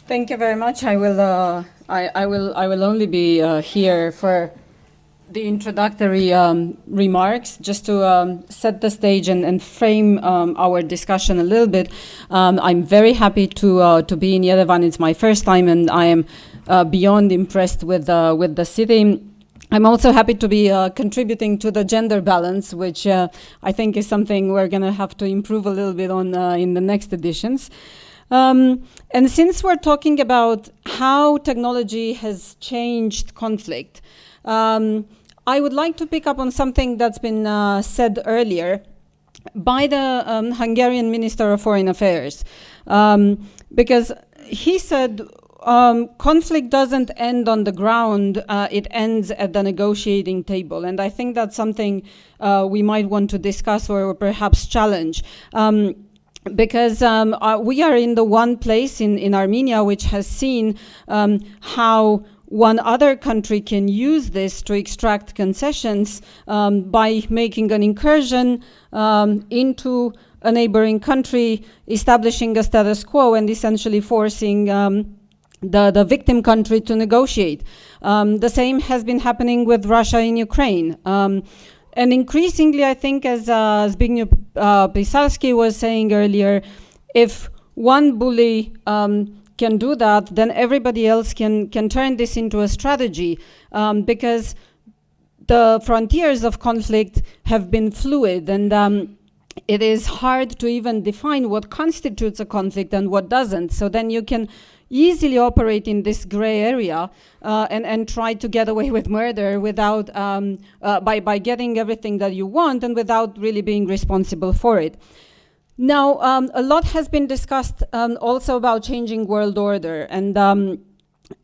Thank you very much. I will only be here for the introductory remarks, just to set the stage and frame our discussion a little bit. I'm very happy to be in Yerevan. It's my first time, and I am beyond impressed with the city. I'm also happy to be contributing to the gender balance, which I think is something we're going to have to improve a little bit on in the next editions. And since we're talking about how technology has changed conflict, I would like to pick up on something that's been said earlier by the Hungarian Minister of Foreign Affairs, because he said conflict doesn't end on the ground, it ends at the negotiating table. And I think that's something we might want to discuss or perhaps challenge. Because we are in the one place in Armenia which has seen how one other country can use this to extract concessions by making an incursion into a neighboring country, establishing a status quo and essentially forcing the victim country to negotiate. The same has been happening with Russia in Ukraine. And increasingly, I think, as Zbigniew Pisalski was saying earlier, if one bully can do that, then everybody else can turn this into a strategy, because the frontiers of conflict have been fluid, and it is hard to even define what constitutes a conflict and what doesn't. So then you can easily operate in this gray area and try to get away with murder without by getting everything that you want and without really being responsible for it. Now, a lot has been discussed also about changing world order, and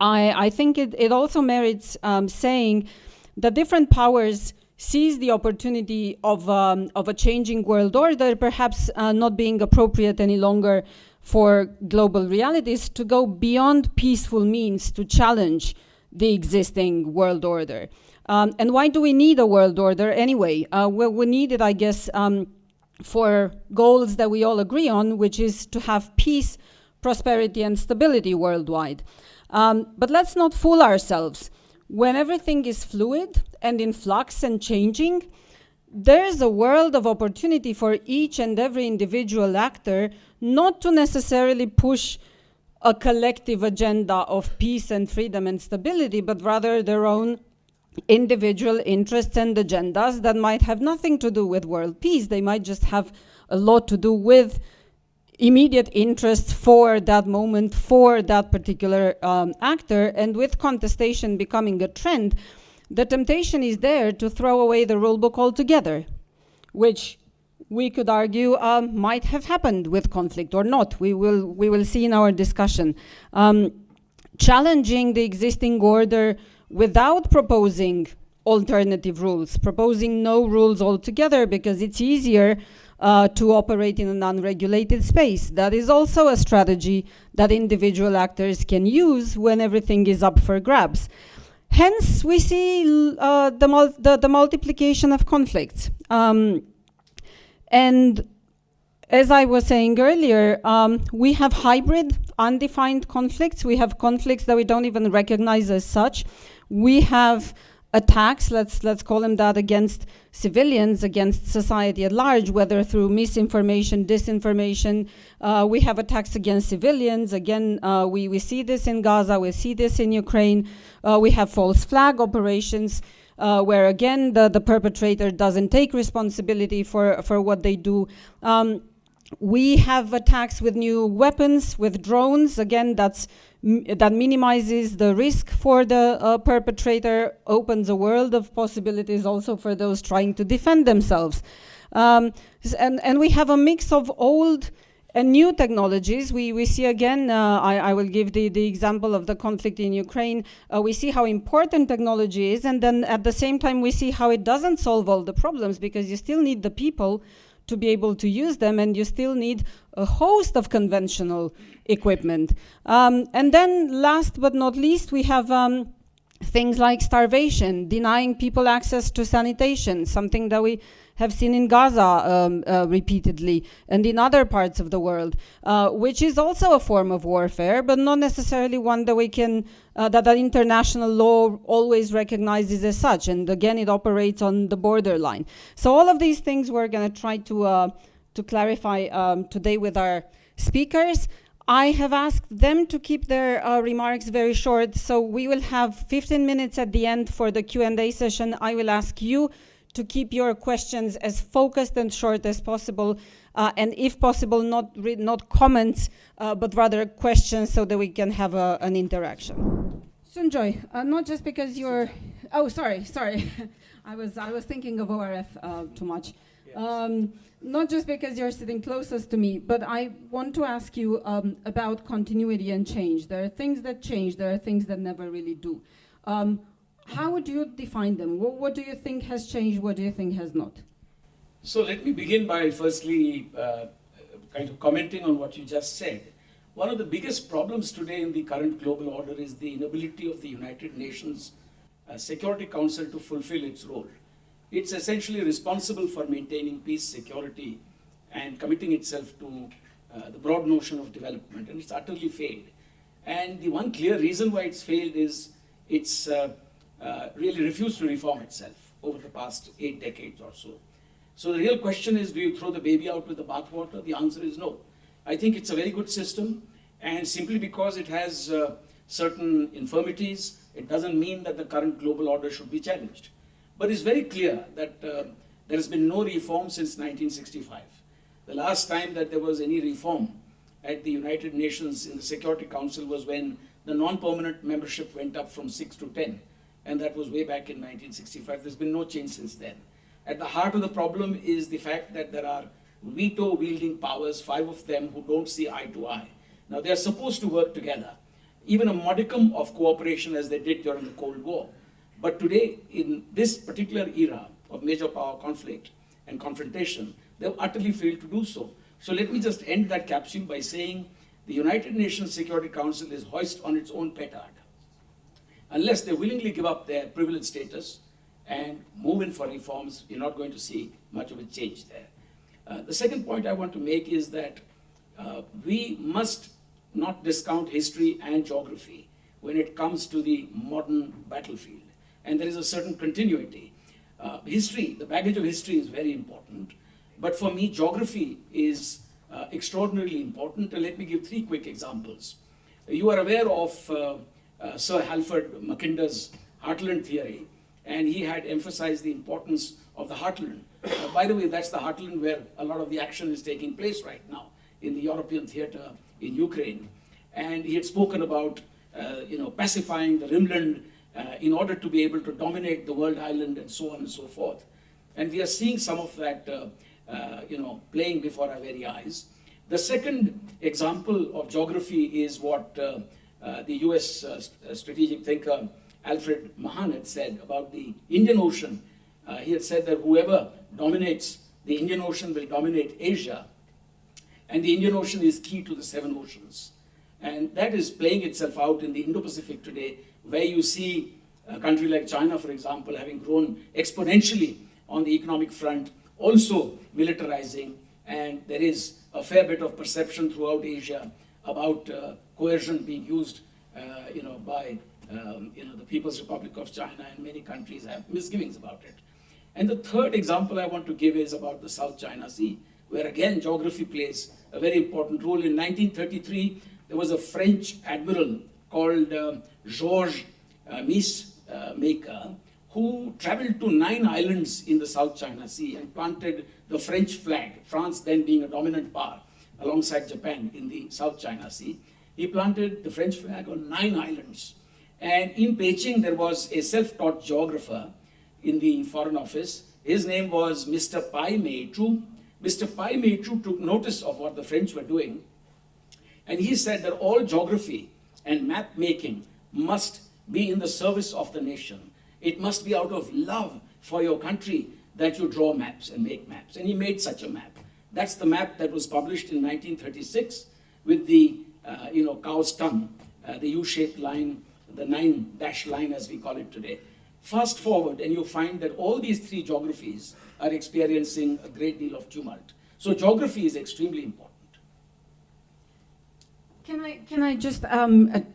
I think it also merits saying that different powers seize the opportunity of a changing world order, perhaps not being appropriate any longer for global realities, to go beyond peaceful means to challenge the existing world order. And why do we need a world order anyway? Well, we need it, I guess, for goals that we all agree on, which is to have peace, prosperity, and stability worldwide. But let's not fool ourselves. When everything is fluid and in flux and changing, there's a world of opportunity for each and every individual actor not to necessarily push a collective agenda of peace and freedom and stability, but rather their own individual interests and agendas that might have nothing to do with world peace. They might just have a lot to do with immediate interests for that moment, for that particular actor, and with contestation becoming a trend, the temptation is there to throw away the rulebook altogether, which we could argue might have happened with conflict or not. We will see in our discussion. Challenging the existing order without proposing alternative rules, proposing no rules altogether, because it's easier to operate in an unregulated space. That is also a strategy that individual actors can use when everything is up for grabs. Hence, we see the multiplication of conflicts. And as I was saying earlier, we have hybrid, undefined conflicts. We have conflicts that we don't even recognize as such. We have attacks, let's call them that, against civilians, against society at large, whether through misinformation, disinformation. We have attacks against civilians. Again, we see this in Gaza, we see this in Ukraine. We have false flag operations, where again, the perpetrator doesn't take responsibility for what they do. We have attacks with new weapons, with drones. Again, that minimizes the risk for the perpetrator, opens a world of possibilities also for those trying to defend themselves. And we have a mix of old and new technologies. We see again, I will give the example of the conflict in Ukraine. We see how important technology is, and then at the same time we see how it doesn't solve all the problems, because you still need the people to be able to use them, and you still need a host of conventional equipment. And then last but not least, we have Things like starvation, denying people access to sanitation, something that we have seen in Gaza repeatedly and in other parts of the world, which is also a form of warfare, but not necessarily one that we can, that international law always recognizes as such. And again, it operates on the borderline. So all of these things we're going to try to clarify today with our speakers. I have asked them to keep their remarks very short, so we will have 15 minutes at the end for the Q&A session. I will ask you to keep your questions as focused and short as possible, and if possible, not comments, but rather questions so that we can have an interaction. Sunjoy, not just because you're... Oh, sorry. I was thinking of ORF too much. Yes. Not just because you're sitting closest to me, but I want to ask you about continuity and change. There are things that change, there are things that never really do. How would you define them? What do you think has changed? What do you think has not? So let me begin by firstly kind of commenting on what you just said. One of the biggest problems today in the current global order is the inability of the United Nations Security Council to fulfill its role. It's essentially responsible for maintaining peace, security, and committing itself to the broad notion of development, and it's utterly failed. And the one clear reason why it's failed is it's really refused to reform itself over the past 8 decades or so. So the real question is, do you throw the baby out with the bathwater? The answer is no. I think it's a very good system, and simply because it has certain infirmities, it doesn't mean that the current global order should be challenged. But it's very clear that there has been no reform since 1965. The last time that there was any reform at the United Nations in the Security Council was when the non-permanent membership went up from 6 to 10, and that was way back in 1965. There's been no change since then. At the heart of the problem is the fact that there are veto-wielding powers, 5 of them, who don't see eye to eye. Now, they're supposed to work together, even a modicum of cooperation as they did during the Cold War. But today, in this particular era of major power conflict and confrontation, they've utterly failed to do so. So let me just end that capsule by saying the United Nations Security Council is hoist on its own petard. Unless they willingly give up their privileged status and move in for reforms, you're not going to see much of a change there. The second point I want to make is that we must not discount history and geography when it comes to the modern battlefield. And there is a certain continuity. History, the baggage of history is very important, but for me, geography is extraordinarily important. And let me give 3 quick examples. You are aware of Sir Halford Mackinder's heartland theory, and he had emphasized the importance of the heartland. By the way, that's the heartland where a lot of the action is taking place right now in the European theater in Ukraine. And he had spoken about pacifying the rimland in order to be able to dominate the world island and so on and so forth. And we are seeing some of that playing before our very eyes. The second example of geography is what the US strategic thinker Alfred Mahan had said about the Indian Ocean. He had said that whoever dominates the Indian Ocean will dominate Asia, and the Indian Ocean is key to the 7 oceans. And that is playing itself out in the Indo-Pacific today, where you see a country like China, for example, having grown exponentially on the economic front, also militarizing, and there is a fair bit of perception throughout Asia about coercion being used by the People's Republic of China, and many countries have misgivings about it. And the third example I want to give is about the South China Sea, where again geography plays a very important role. In 1933, there was a French admiral called Georges Maker, who traveled to 9 islands in the South China Sea and planted the French flag, France then being a dominant power alongside Japan in the South China Sea. He planted the French flag on 9 islands. And in Beijing, there was a self-taught geographer in the Foreign Office. His name was Mr. Pai Mei-chu. Mr. Pai Mei-chu took notice of what the French were doing, and he said that all geography and map making must be in the service of the nation. It must be out of love for your country that you draw maps and make maps. And he made such a map. That's the map that was published in 1936 with the cow's tongue, the U-shaped line the 9-dash line as we call it today. Fast forward and you find that all these three geographies are experiencing a great deal of tumult. So geography is extremely important. Can I just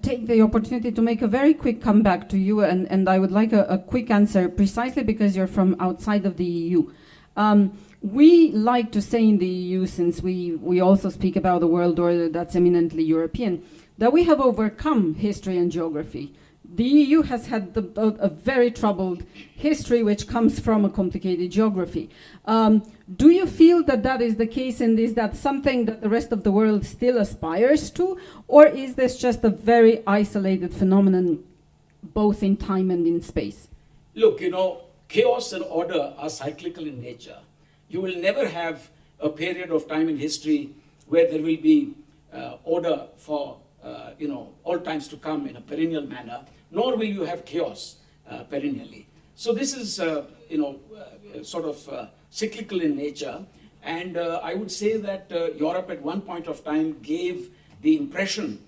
take the opportunity to make a very quick comeback to you, and I would like a quick answer, precisely because you're from outside of the EU. We like to say in the EU, since we also speak about a world order that's eminently European, that we have overcome history and geography. The EU has had a very troubled history, which comes from a complicated geography. Do you feel that that is the case, and is that something that the rest of the world still aspires to? Or is this just a very isolated phenomenon, both in time and in space? Look, chaos and order are cyclical in nature. You will never have a period of time in history where there will be order for all times to come in a perennial manner, nor will you have chaos perennially. So this is sort of cyclical in nature, and I would say that Europe at one point of time gave the impression,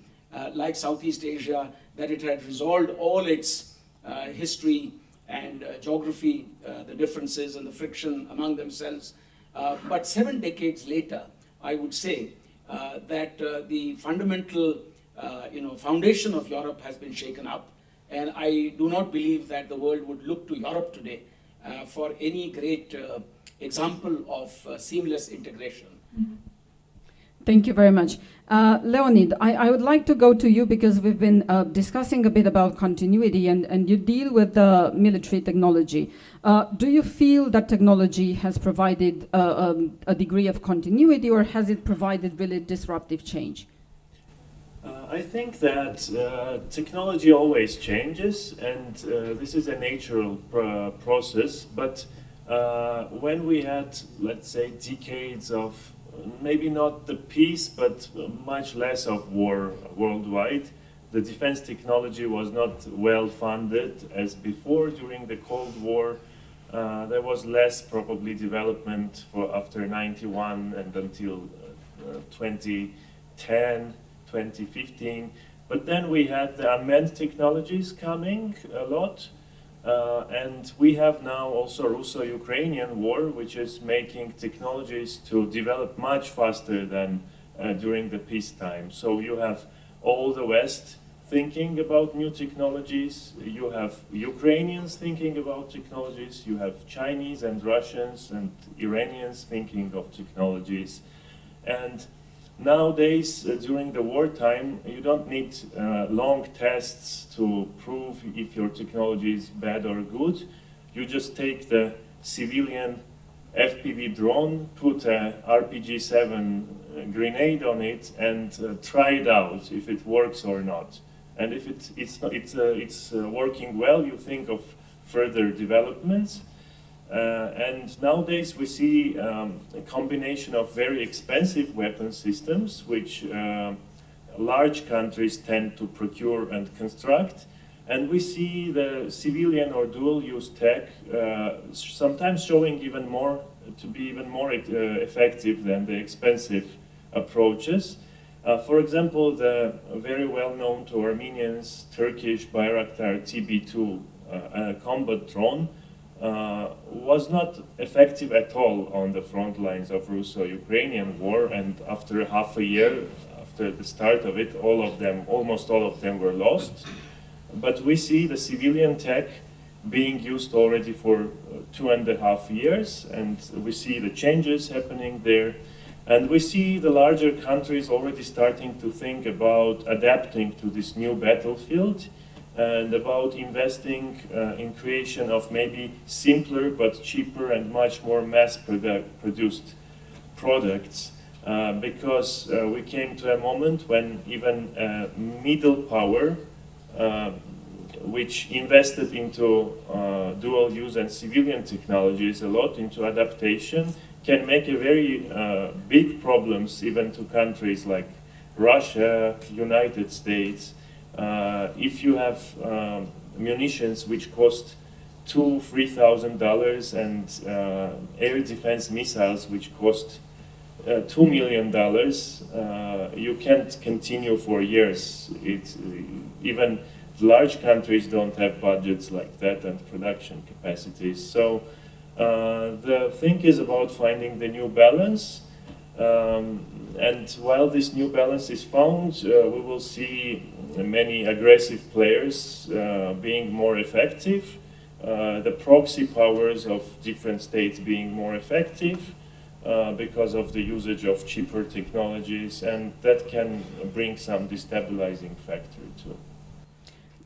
like Southeast Asia, that it had resolved all its history and geography, the differences and the friction among themselves. But 7 decades later, I would say that the fundamental foundation of Europe has been shaken up, and I do not believe that the world would look to Europe today for any great example of seamless integration. Thank you very much. Leonid, I would like to go to you because we've been discussing a bit about continuity, and you deal with military technology. Do you feel that technology has provided a degree of continuity, or has it provided really disruptive change? I think that technology always changes, and this is a natural process, but when we had, let's say, decades of maybe not the peace, but much less of war worldwide, the defense technology was not well funded as before. During the Cold War, there was less probably development for after 91 and until 2010, 2015. But then we had the unmanned technologies coming a lot. And we have now also Russo-Ukrainian war, which is making technologies to develop much faster than during the peacetime. So you have all the West thinking about new technologies, you have Ukrainians thinking about technologies, you have Chinese and Russians and Iranians thinking of technologies. And nowadays, during the wartime, you don't need long tests to prove if your technology is bad or good. You just take the civilian FPV drone, put a RPG-7 grenade on it, and try it out if it works or not. And if it's working well, you think of further developments. And nowadays we see a combination of very expensive weapon systems, which large countries tend to procure and construct. And we see the civilian or dual-use tech sometimes showing to be even more effective than the expensive approaches. For example, the very well-known to Armenians Turkish Bayraktar TB2 combat drone was not effective at all on the front lines of Russo-Ukrainian war, and after half a year, after the start of it, almost all of them were lost. But we see the civilian tech being used already for 2.5 years, and we see the changes happening there. And we see the larger countries already starting to think about adapting to this new battlefield and about investing in creation of maybe simpler but cheaper and much more mass-produced products. Because we came to a moment when even middle power, which invested into dual use and civilian technologies a lot, into adaptation, can make a very big problems even to countries like Russia, United States. If you have munitions which cost $2,000-3,000 and air defense missiles which cost $2 million, you can't continue for years. Even large countries don't have budgets like that and production capacities. So the thing is about finding the new balance. And while this new balance is found, we will see many aggressive players being more effective, the proxy powers of different states being more effective because of the usage of cheaper technologies, and that can bring some destabilizing factor too.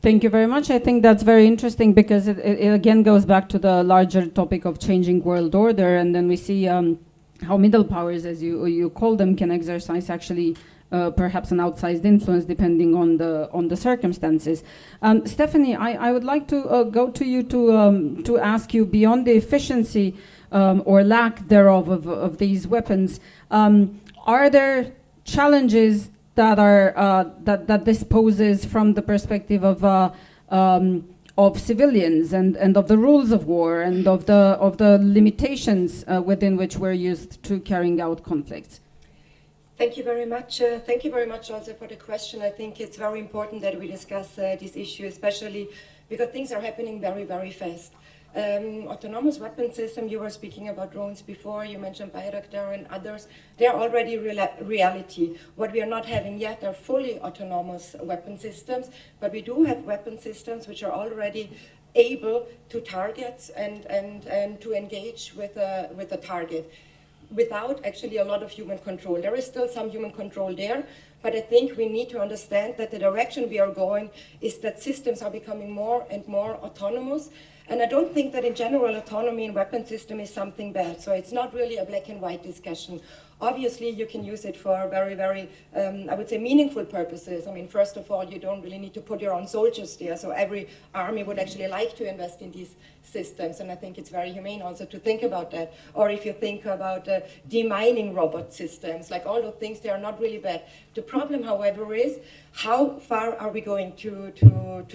Thank you very much. I think that's very interesting because it again goes back to the larger topic of changing world order, and then we see how middle powers, as you call them, can exercise actually perhaps an outsized influence depending on the circumstances. Stephanie, I would like to go to you to ask you, beyond the efficiency or lack thereof of these weapons, are there challenges that are that this poses from the perspective of civilians and of the rules of war and of the limitations within which we're used to carrying out conflicts? Thank you very much. Thank you very much also for the question. I think it's very important that we discuss this issue, especially because things are happening very, very fast. Autonomous weapon system, you were speaking about drones before, you mentioned Parrikar and others, they're already reality. What we are not having yet are fully autonomous weapon systems, but we do have weapon systems which are already able to target and to engage with a target without actually a lot of human control. There is still some human control there, but I think we need to understand that the direction we are going is that systems are becoming more and more autonomous. And I don't think that in general autonomy in weapon system is something bad. So it's not really a black and white discussion. Obviously, you can use it for very, very, I would say, meaningful purposes. I mean, first of all, you don't really need to put your own soldiers there. So every army would actually like to invest in these systems. And I think it's very humane also to think about that. Or if you think about demining robot systems, like all those things, they are not really bad. The problem, however, is how far are we going to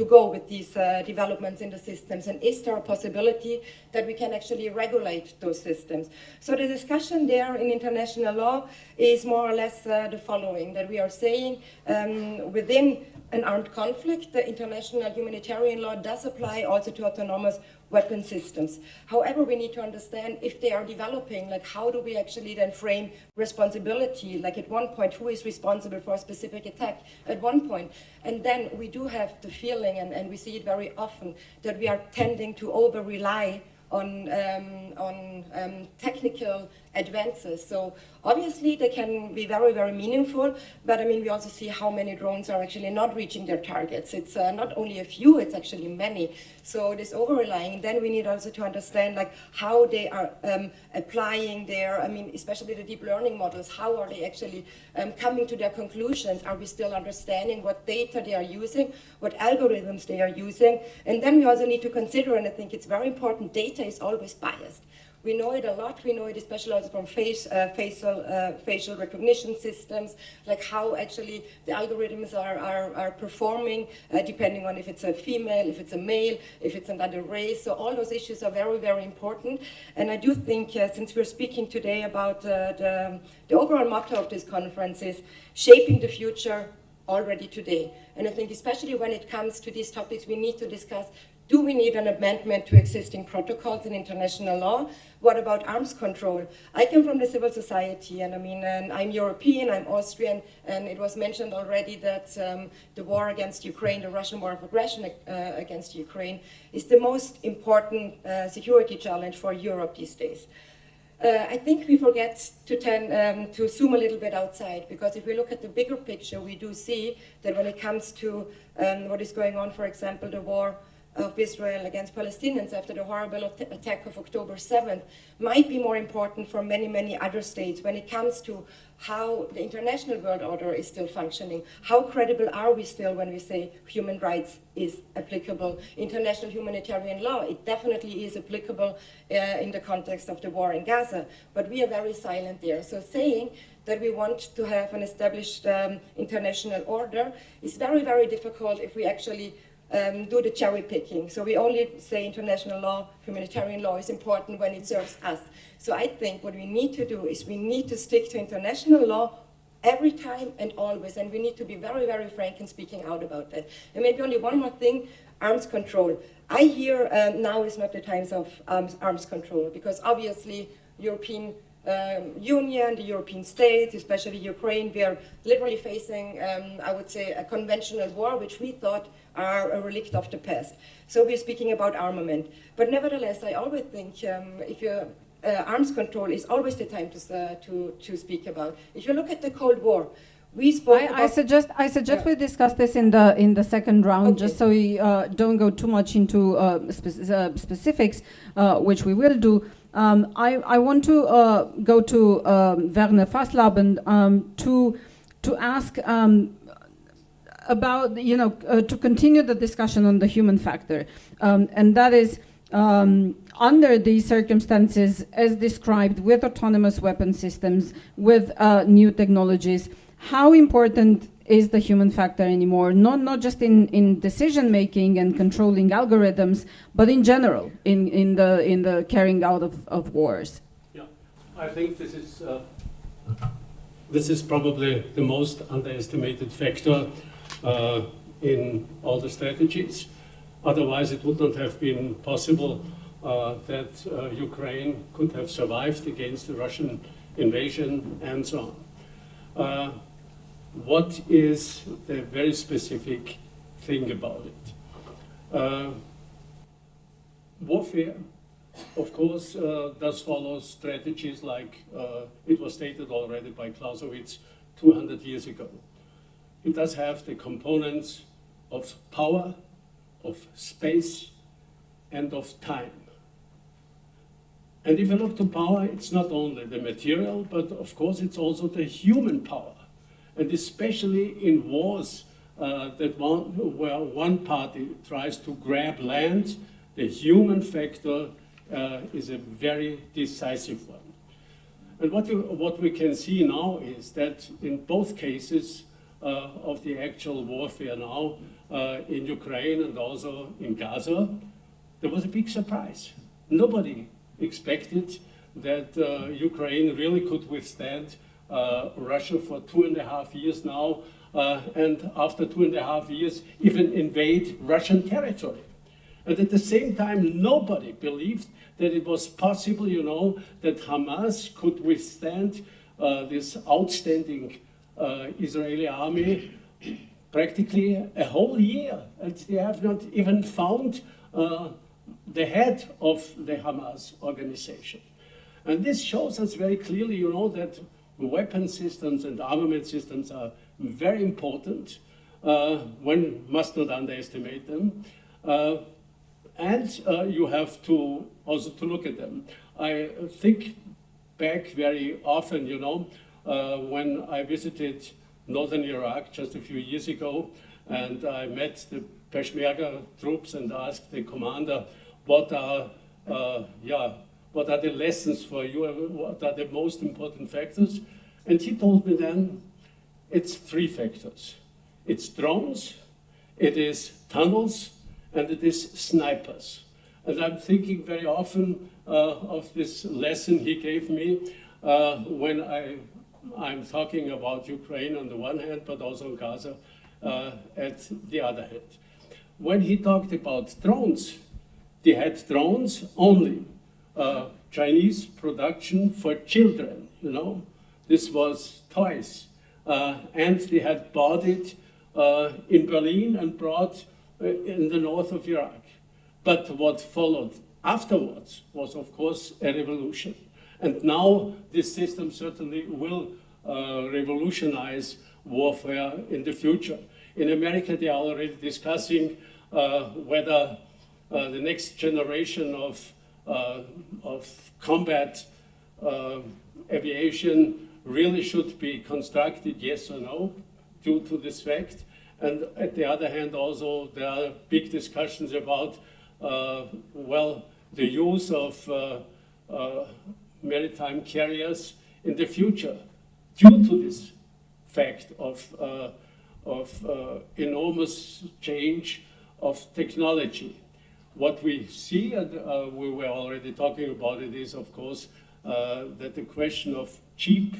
go with these developments in the systems? And is there a possibility that we can actually regulate those systems? So the discussion there in international law is more or less the following, that we are saying within an armed conflict, the international humanitarian law does apply also to autonomous weapon systems. However, we need to understand if they are developing, like how do we actually then frame responsibility, like at one point, who is responsible for a specific attack at one point. And then we do have the feeling, and we see it very often, that we are tending to over-rely on technical advances. So obviously they can be very, very meaningful, but I mean, we also see how many drones are actually not reaching their targets. It's not only a few, it's actually many. So this over-relying, then we need also to understand like how they are applying their, I mean, especially the deep learning models, how are they actually coming to their conclusions? Are we still understanding what data they are using, what algorithms they are using? And then we also need to consider, and I think it's very important, data is always biased. We know it a lot. We know it especially also from facial recognition systems, like how actually the algorithms are performing, depending on if it's a female, if it's a male, if it's another race. So all those issues are very, very important. And I do think, since we're speaking today about the overall motto of this conference is shaping the future already today. And I think especially when it comes to these topics, we need to discuss, do we need an amendment to existing protocols in international law? What about arms control? I come from the civil society, and I mean, and I'm European, I'm Austrian, and it was mentioned already that the war against Ukraine, the Russian war of aggression against Ukraine, is the most important security challenge for Europe these days. I think we forget to zoom a little bit outside, because if we look at the bigger picture, we do see that when it comes to what is going on, for example, the war of Israel against Palestinians after the horrible attack of October 7th, might be more important for many, many other states when it comes to how the international world order is still functioning. How credible are we still when we say human rights is applicable? International humanitarian law, it definitely is applicable in the context of the war in Gaza, but we are very silent there. So saying that we want to have an established international order is very, very difficult if we actually do the cherry picking. So we only say international law, humanitarian law is important when it serves us. So I think what we need to do is we need to stick to international law every time and always, and we need to be very, very frank in speaking out about that. And maybe only one more thing, arms control. I hear now is not the times of arms control, because obviously European Union, the European states, especially Ukraine, we are literally facing, I would say, a conventional war, which we thought are a relic of the past. So we're speaking about armament. But nevertheless, I always think if you're arms control is always the time to speak about. If you look at the Cold War, we spoke about... I suggest we discuss this in the second round, Okay. just so we don't go too much into specifics, which we will do. I want to go to Werner Fasslabend to ask about, to continue the discussion on the human factor, and that is, under these circumstances, as described, with autonomous weapon systems, with new technologies, how important is the human factor anymore? Not just in decision making and controlling algorithms, but in general, in the carrying out of wars. Yeah, I think this is probably the most underestimated factor in all the strategies. Otherwise, it would not have been possible that Ukraine could have survived against the Russian invasion and so on. What is the very specific thing about it? Warfare, of course, does follow strategies like it was stated already by Clausewitz 200 years ago. It does have the components of power, of space, and of time. And if you look to power, it's not only the material, but of course it's also the human power. And especially in wars where one party tries to grab land, the human factor is a very decisive one. And what we can see now is that in both cases of the actual warfare now, in Ukraine and also in Gaza, there was a big surprise. Nobody expected that Ukraine really could withstand Russia for 2.5 years now, and after 2.5 years even invade Russian territory. And at the same time, nobody believed that it was possible, that Hamas could withstand this outstanding Israeli army practically a whole year. And they have not even found the head of the Hamas organization. And this shows us very clearly, that weapon systems and armament systems are very important. One must not underestimate them. And you have to also to look at them. I think back very often, when I visited northern Iraq just a few years ago, and I met the Peshmerga troops and asked the commander, what are the lessons for you? What are the most important factors? And he told me then, it's 3 factors. It's drones, it is tunnels, and it is snipers. And I'm thinking very often of this lesson he gave me when I'm talking about Ukraine on the one hand, but also Gaza at the other hand. When he talked about drones, they had drones only, Chinese production for children, This was toys. And they had bought it in Berlin and brought in the north of Iraq. But what followed afterwards was, of course, a revolution. And now this system certainly will revolutionize warfare in the future. In America, they are already discussing whether the next generation of combat aviation really should be constructed, yes or no, due to this fact. And at the other hand, also, there are big discussions about, the use of maritime carriers in the future, due to this fact of enormous change of technology. What we see, and we were already talking about it, is, of course, that the question of cheap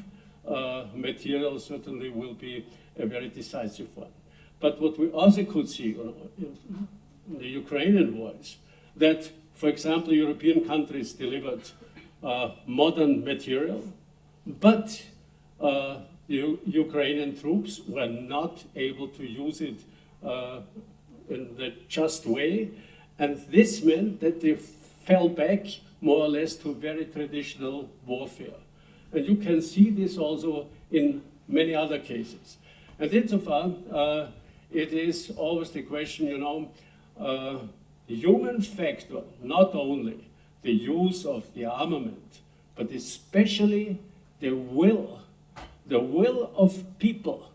material certainly will be a very decisive one. But what we also could see in the Ukrainian war is that, for example, European countries delivered modern material, but Ukrainian troops were not able to use it in the just way, and this meant that they fell back more or less to very traditional warfare. And you can see this also in many other cases. And insofar, it is always the question, the human factor, not only the use of the armament, but especially the will of people,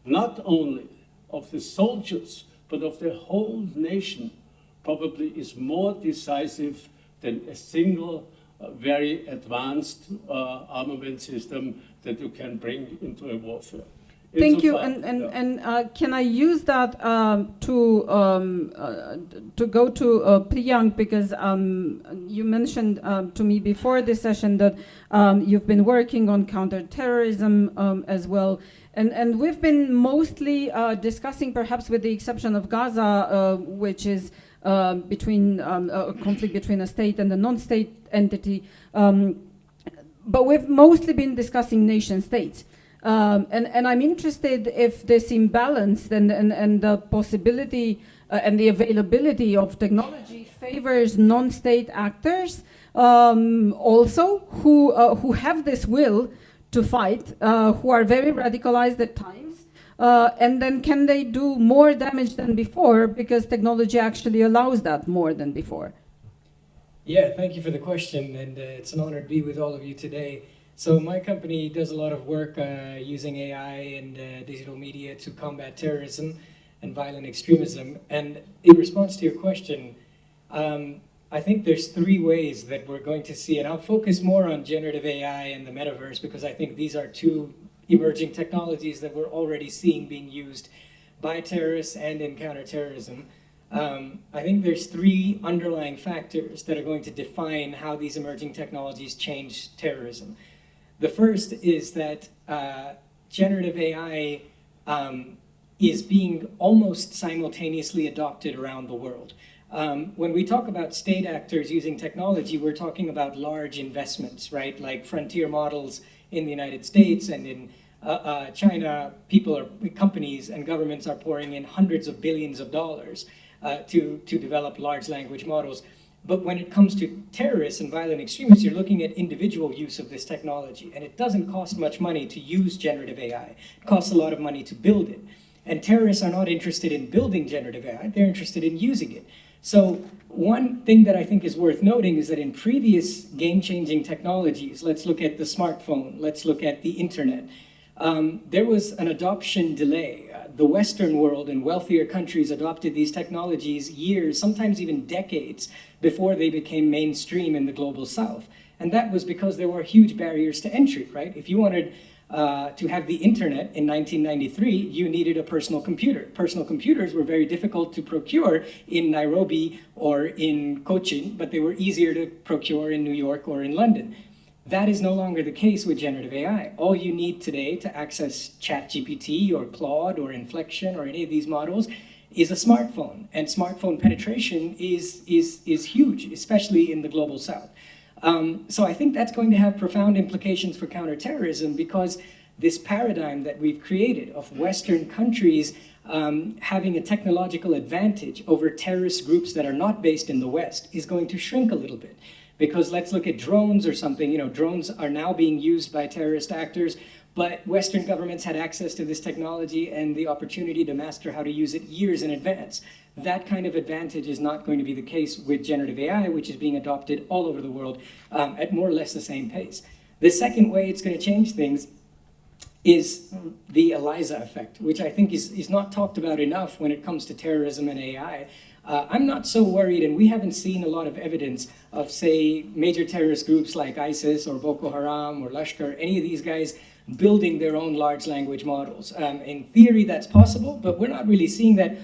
not only of the soldiers, but of the whole nation, probably is more decisive than a single very advanced armament system that you can bring into a warfare. Thank you. And can I use that to go to Priyank, because you mentioned to me before this session that you've been working on counterterrorism as well. And we've been mostly discussing, perhaps with the exception of Gaza, which is between a conflict between a state and a non-state entity. But we've mostly been discussing nation states. And I'm interested if this imbalance and the possibility and the availability of technology favors non-state actors also who have this will to fight, who are very radicalized at times, and then can they do more damage than before because technology actually allows that more than before? Yeah, thank you for the question, and it's an honor to be with all of you today. So my company does a lot of work using AI and digital media to combat terrorism and violent extremism. And in response to your question, I think there's three ways that we're going to see, and I'll focus more on generative AI and the metaverse because I think these are two emerging technologies that we're already seeing being used by terrorists and in counterterrorism. I think there's three underlying factors that are going to define how these emerging technologies change terrorism. The first is that generative AI is being almost simultaneously adopted around the world. When we talk about state actors using technology, we're talking about large investments, right? Like frontier models in the United States and in China, companies and governments are pouring in hundreds of billions of dollars to develop large language models. But when it comes to terrorists and violent extremists, you're looking at individual use of this technology. And it doesn't cost much money to use generative AI. It costs a lot of money to build it. And terrorists are not interested in building generative AI. They're interested in using it. So one thing that I think is worth noting is that in previous game-changing technologies, let's look at the smartphone, let's look at the internet, there was an adoption delay. The Western world and wealthier countries adopted these technologies years, sometimes even decades, before they became mainstream in the global South. And that was because there were huge barriers to entry, right? If you wanted to have the internet in 1993, you needed a personal computer. Personal computers were very difficult to procure in Nairobi or in Cochin, but they were easier to procure in New York or in London. That is no longer the case with generative AI. All you need today to access ChatGPT or Claude or Inflection or any of these models is a smartphone. And smartphone penetration is huge, especially in the global South. So I think that's going to have profound implications for counterterrorism because this paradigm that we've created of Western countries having a technological advantage over terrorist groups that are not based in the West is going to shrink a little bit. Because let's look at drones or something. Drones are now being used by terrorist actors, but Western governments had access to this technology and the opportunity to master how to use it years in advance. That kind of advantage is not going to be the case with generative AI, which is being adopted all over the world at more or less the same pace. The second way it's going to change things is the ELIZA effect, which I think is not talked about enough when it comes to terrorism and AI. I'm not so worried, and we haven't seen a lot of evidence of, say, major terrorist groups like ISIS or Boko Haram or Lashkar, any of these guys building their own large language models. In theory, that's possible, but we're not really seeing that.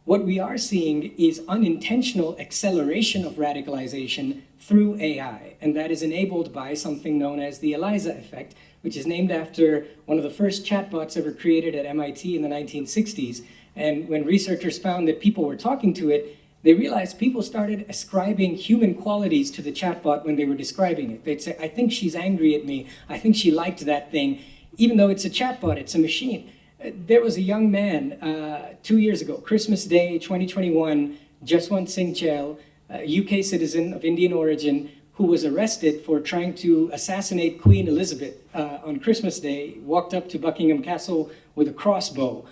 What we are seeing is unintentional acceleration of radicalization through AI, and that is enabled by something known as the ELIZA effect, which is named after one of the first chatbots ever created at MIT in the 1960s. And when researchers found that people were talking to it, they realized people started ascribing human qualities to the chatbot when they were describing it. They'd say, I think she's angry at me. I think she liked that thing. Even though it's a chatbot, it's a machine. There was a young man 2 years ago, Christmas Day 2021, Jaswant Singh Chel, a UK citizen of Indian origin, who was arrested for trying to assassinate Queen Elizabeth on Christmas Day, walked up to Buckingham Castle with a crossbow.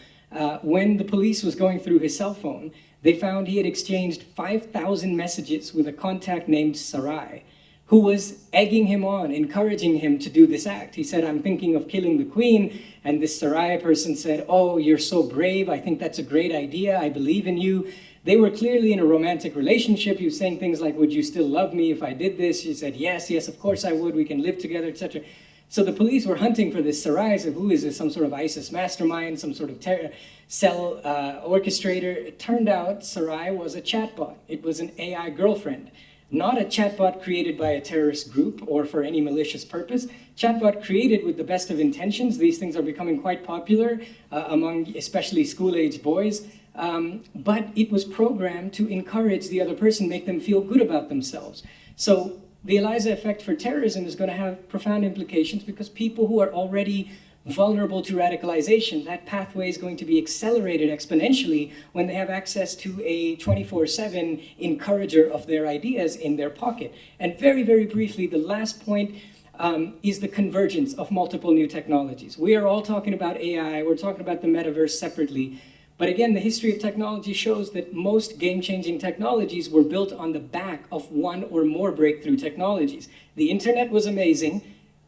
When the police was going through his cell phone, they found he had exchanged 5,000 messages with a contact named Sarai, who was egging him on, encouraging him to do this act. He said, I'm thinking of killing the queen. And this Sarai person said, oh, you're so brave. I think that's a great idea. I believe in you. They were clearly in a romantic relationship. He was saying things like, would you still love me if I did this? She said, yes, of course I would. We can live together, etc. So the police were hunting for this Sarai. So who is this? Some sort of ISIS mastermind, some sort of cell orchestrator. It turned out Sarai was a chatbot. It was an AI girlfriend. Not a chatbot created by a terrorist group or for any malicious purpose. Chatbot created with the best of intentions. These things are becoming quite popular among especially school-age boys. But it was programmed to encourage the other person, make them feel good about themselves. So the ELIZA effect for terrorism is going to have profound implications because people who are already vulnerable to radicalization, that pathway is going to be accelerated exponentially when they have access to a 24/7 encourager of their ideas in their pocket. And very, very briefly, the last point is the convergence of multiple new technologies. We are all talking about AI, we're talking about the metaverse separately. But again, the history of technology shows that most game-changing technologies were built on the back of one or more breakthrough technologies. The internet was amazing,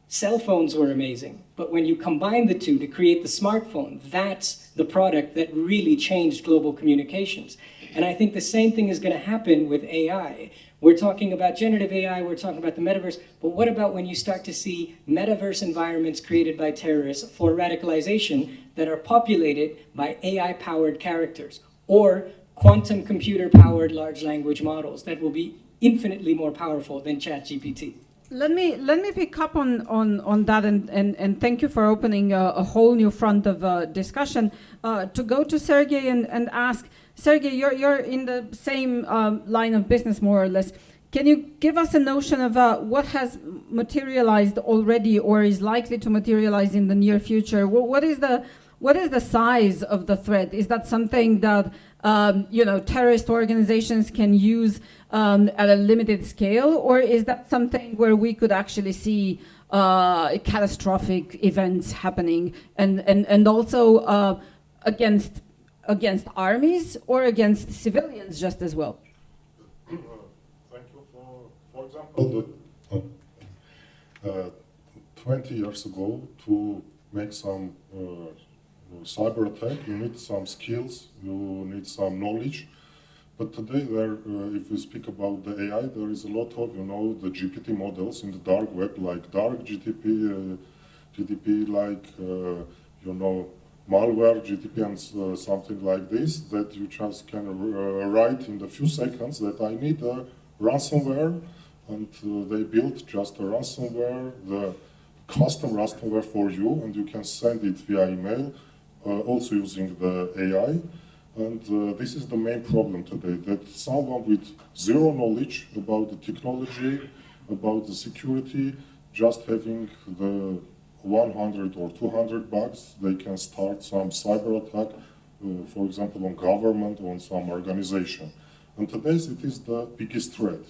cell phones were amazing, but when you combine the two to create the smartphone, that's the product that really changed global communications. And I think the same thing is going to happen with AI. We're talking about generative AI, we're talking about the metaverse, but what about when you start to see metaverse environments created by terrorists for radicalization that are populated by AI-powered characters, or quantum computer-powered large language models that will be infinitely more powerful than ChatGPT? Let me pick up on that and thank you for opening a whole new front of discussion. To go to Sergey and ask, Sergey, you're in the same line of business more or less. Can you give us a notion of what has materialized already or is likely to materialize in the near future? What is the size of the threat? Is that something that terrorist organizations can use at a limited scale, or is that something where we could actually see catastrophic events happening and also against armies or against civilians just as well? Thank you. For example, 20 years ago, to make some cyber attack, you need some skills, you need some knowledge. But today, if we speak about the AI, there is a lot of, the GPT models in the dark web, like dark GTP, like, malware, GTP, and something like this, that you just can write in a few seconds that I need a ransomware, and they built just a ransomware, the custom ransomware for you, and you can send it via email, also using the AI. And this is the main problem today, that someone with zero knowledge about the technology, about the security, just having the 100 or 200 bucks, they can start some cyber attack, for example, on government or on some organization. And today it is the biggest threat.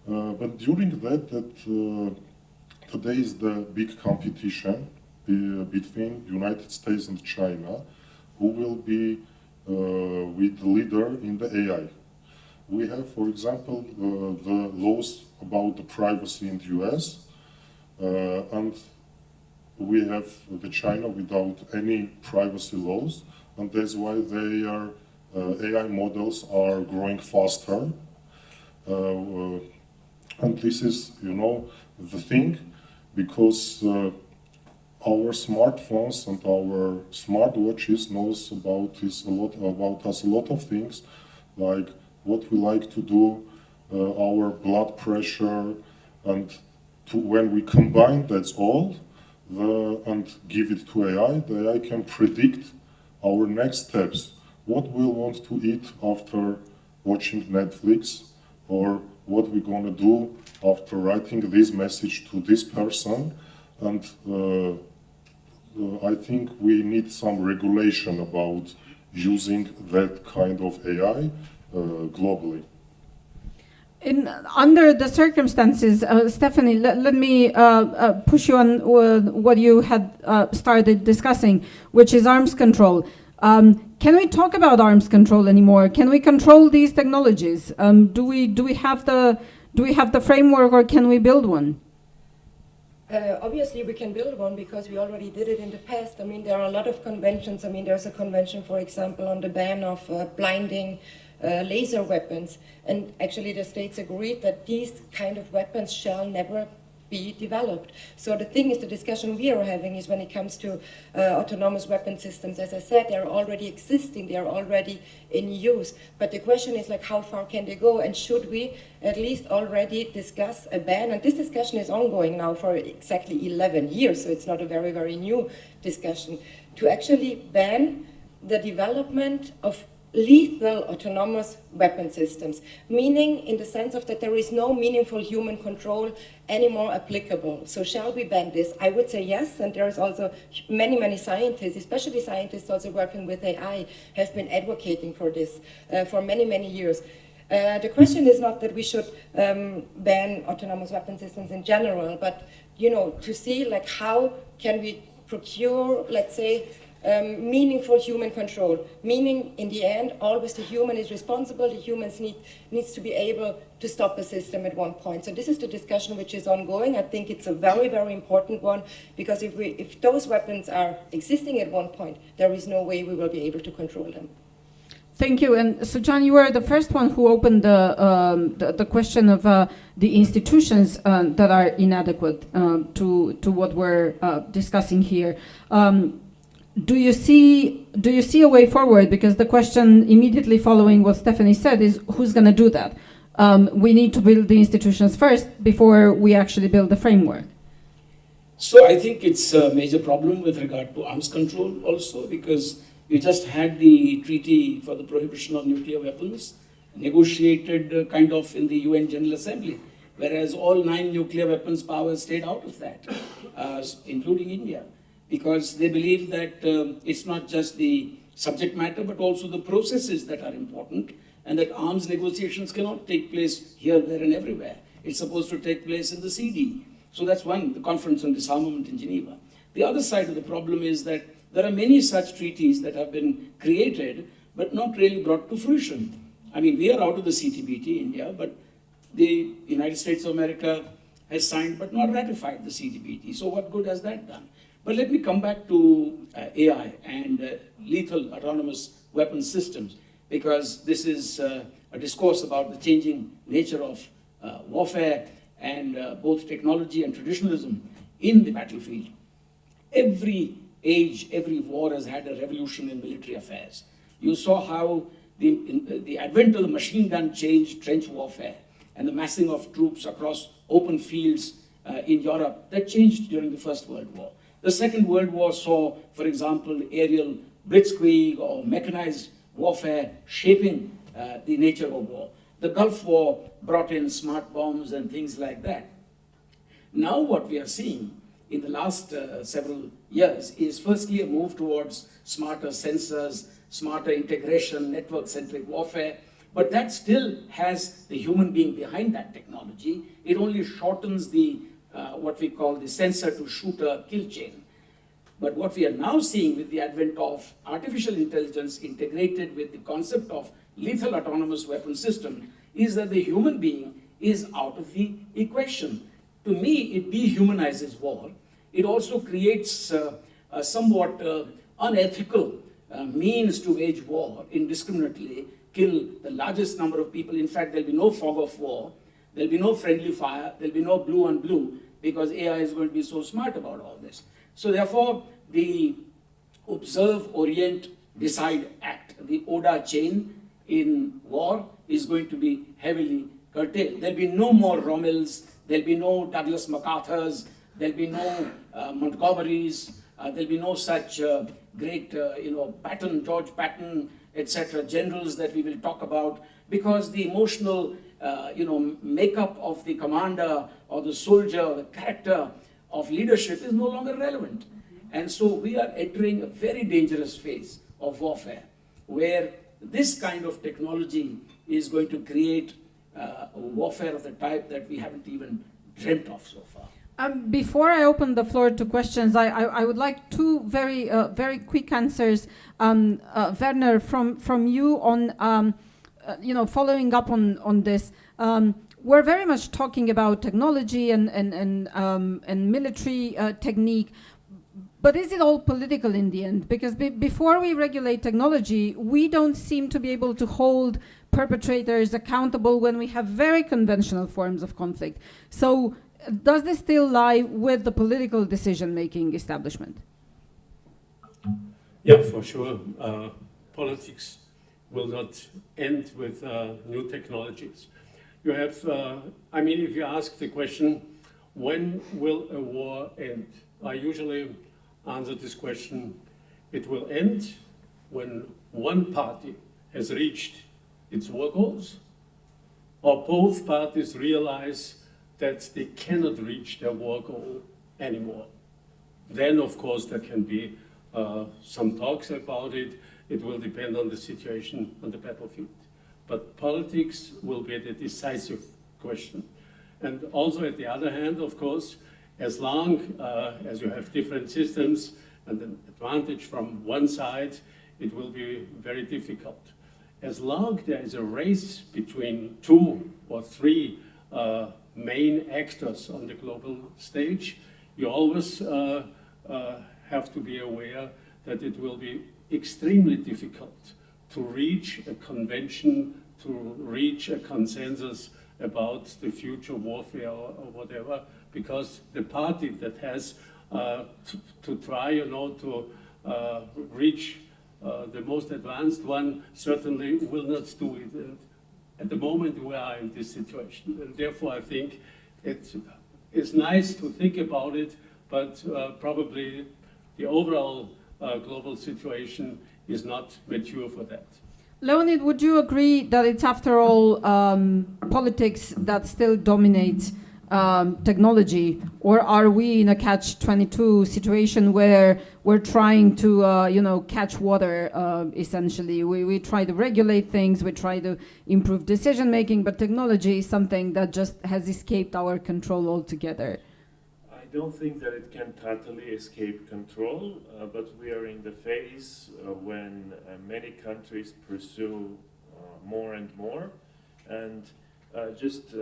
But during that today is the big competition between United States and China, who will be with the leader in the AI. We have, for example, the laws about the privacy in the US, and we have the China without any privacy laws, and that's why their AI models are growing faster. And this is, the thing, because our smartphones and our smartwatches knows about us a lot of things, like what we like to do, our blood pressure, and when we combine that's all and give it to AI, the AI can predict our next steps, what we'll want to eat after watching Netflix, or what we're gonna do after writing this message to this person. And I think we need some regulation about using that kind of AI globally. Under the circumstances, Stephanie, let me push you on what you had started discussing, which is arms control. Can we talk about arms control anymore? Can we control these technologies? Do we have the framework, or can we build one? Obviously, we can build one because we already did it in the past. I mean, there are a lot of conventions. I mean, there's a convention, for example, on the ban of blinding laser weapons. And actually, the states agreed that these kind of weapons shall never be developed. So the thing is, the discussion we are having is when it comes to autonomous weapon systems. As I said, they're already existing, they're already in use. But the question is, like, how far can they go? And should we at least already discuss a ban? And this discussion is ongoing now for exactly 11 years, so it's not a very, very new discussion, to actually ban the development of lethal autonomous weapon systems, meaning in the sense of that there is no meaningful human control anymore applicable. So shall we ban this? I would say yes, and there's also many scientists, especially scientists also working with AI, have been advocating for this for many years. The question is not that we should ban autonomous weapon systems in general, but to see like how can we procure, let's say, meaningful human control, meaning in the end always the human is responsible, the humans needs to be able to stop a system at one point. So this is the discussion which is ongoing. I think it's a very important one, because if those weapons are existing at one point, there is no way we will be able to control them. Thank you. And Sujan, you were the first one who opened the question of the institutions that are inadequate to what we're discussing here. Do you see a way forward? Because the question immediately following what Stephanie said is, who's going to do that? We need to build the institutions first before we actually build the framework. So I think it's a major problem with regard to arms control also, because we just had the treaty for the prohibition of nuclear weapons negotiated kind of in the UN General Assembly, whereas all 9 nuclear weapons powers stayed out of that, including India, because they believe that it's not just the subject matter, but also the processes that are important, and that arms negotiations cannot take place here, there, and everywhere. It's supposed to take place in the CD. So that's one, the Conference on Disarmament in Geneva. The other side of the problem is that there are many such treaties that have been created, but not really brought to fruition. I mean, we are out of the CTBT, India, but the United States of America has signed but not ratified the CTBT. So what good has that done? But let me come back to AI and lethal autonomous weapon systems, because this is a discourse about the changing nature of warfare and both technology and traditionalism in the battlefield. Every age, every war has had a revolution in military affairs. You saw how the advent of the machine gun changed trench warfare, and the massing of troops across open fields in Europe, that changed during the First World War. The Second World War saw, for example, aerial blitzkrieg or mechanized warfare shaping the nature of war. The Gulf War brought in smart bombs and things like that. Now what we are seeing in the last several years is firstly a move towards smarter sensors, smarter integration, network-centric warfare, but that still has the human being behind that technology. It only shortens the what we call the sensor-to-shooter kill chain. But what we are now seeing with the advent of artificial intelligence integrated with the concept of lethal autonomous weapon system is that the human being is out of the equation. To me, it dehumanizes war. It also creates a somewhat unethical means to wage war indiscriminately, kill the largest number of people. In fact, there'll be no fog of war. There'll be no friendly fire. There'll be no blue on blue, because AI is going to be so smart about all this. So therefore, the observe, orient, decide, act, the ODA chain in war is going to be heavily curtailed. There'll be no more Rommels, there'll be no Douglas MacArthurs, there'll be no Montgomerys, there'll be no such great, Patton, George Patton, etc., generals that we will talk about, because the emotional, makeup of the commander or the soldier, the character of leadership is no longer relevant. And so we are entering a very dangerous phase of warfare, where this kind of technology is going to create a warfare of the type that we haven't even dreamt of so far. Before I open the floor to questions, I would like two very quick answers. Werner, from you on, following up on this. We're very much talking about technology and military technique, but is it all political in the end? Because before we regulate technology, we don't seem to be able to hold perpetrators accountable when we have very conventional forms of conflict. So does this still lie with the political decision-making establishment? Yeah, for sure. Politics will not end with new technologies. You have, if you ask the question, when will a war end? I usually answer this question, it will end when one party has reached its war goals, or both parties realize that they cannot reach their war goal anymore. Then, of course, there can be some talks about it. It will depend on the situation on the battlefield. But politics will be the decisive question. And also, at the other hand, of course, as long as you have different systems and an advantage from one side, it will be very difficult. As long there is a race between 2 or 3 main actors on the global stage, you always have to be aware that it will be extremely difficult to reach a convention, to reach a consensus about the future warfare or whatever, because the party that has to try, to reach the most advanced one certainly will not do it. And at the moment we are in this situation, and therefore I think it's nice to think about it, but probably the overall global situation is not mature for that. Leonid, would you agree that it's after all politics that still dominates technology, or are we in a catch-22 situation where we're trying to, catch water, essentially? We try to regulate things, we try to improve decision-making, but technology is something that just has escaped our control altogether. I don't think that it can totally escape control, but we are in the phase when many countries pursue more and more. And just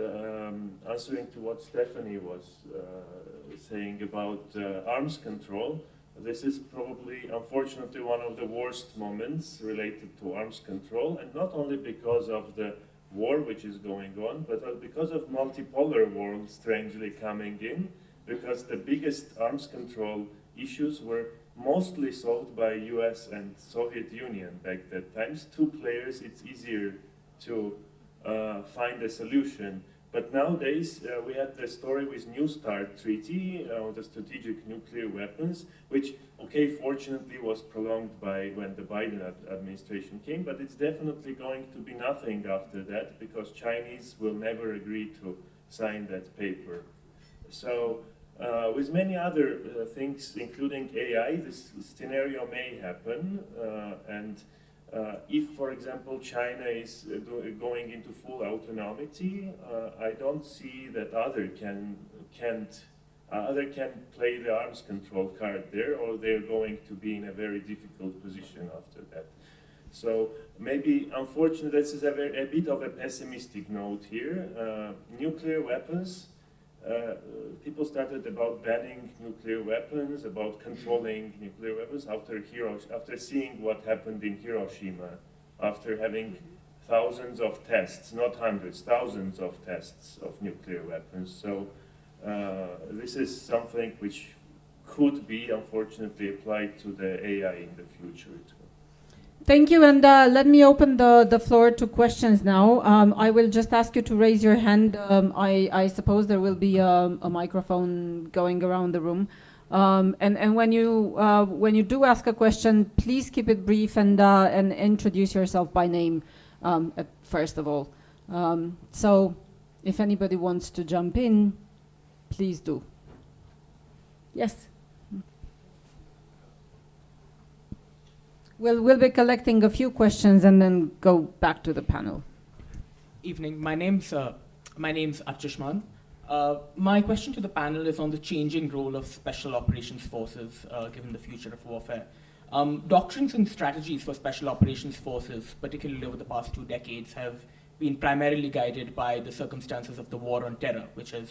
answering to what Stephanie was saying about arms control, this is probably, unfortunately, one of the worst moments related to arms control, and not only because of the war which is going on, but because of multipolar world strangely coming in, because the biggest arms control issues were mostly solved by US and Soviet Union back that times. 2 players, it's easier to find a solution. But nowadays, we had the story with New START treaty, the strategic nuclear weapons, which, fortunately was prolonged by when the Biden administration came, but it's definitely going to be nothing after that, because Chinese will never agree to sign that paper. So, with many other things, including AI, this scenario may happen, and if, for example, China is going into full autonomy, I don't see that other can play the arms control card there, or they're going to be in a very difficult position after that. So maybe, unfortunately, this is a bit of a pessimistic note here. Nuclear weapons. People started about banning nuclear weapons, about controlling nuclear weapons after seeing what happened in Hiroshima, after having thousands of tests, not hundreds, thousands of tests of nuclear weapons. So this is something which could be unfortunately applied to the AI in the future too. Thank you, and let me open the floor to questions now. I will just ask you to raise your hand. I suppose there will be a microphone going around the room. And when you do ask a question, please keep it brief and introduce yourself by name first of all. So if anybody wants to jump in, please do. Yes. We'll be collecting a few questions and then go back to the panel. Evening. My name's Archishman. My question to the panel is on the changing role of special operations forces given the future of warfare. Doctrines and strategies for special operations forces, particularly over the past 2 decades, have been primarily guided by the circumstances of the war on terror, which has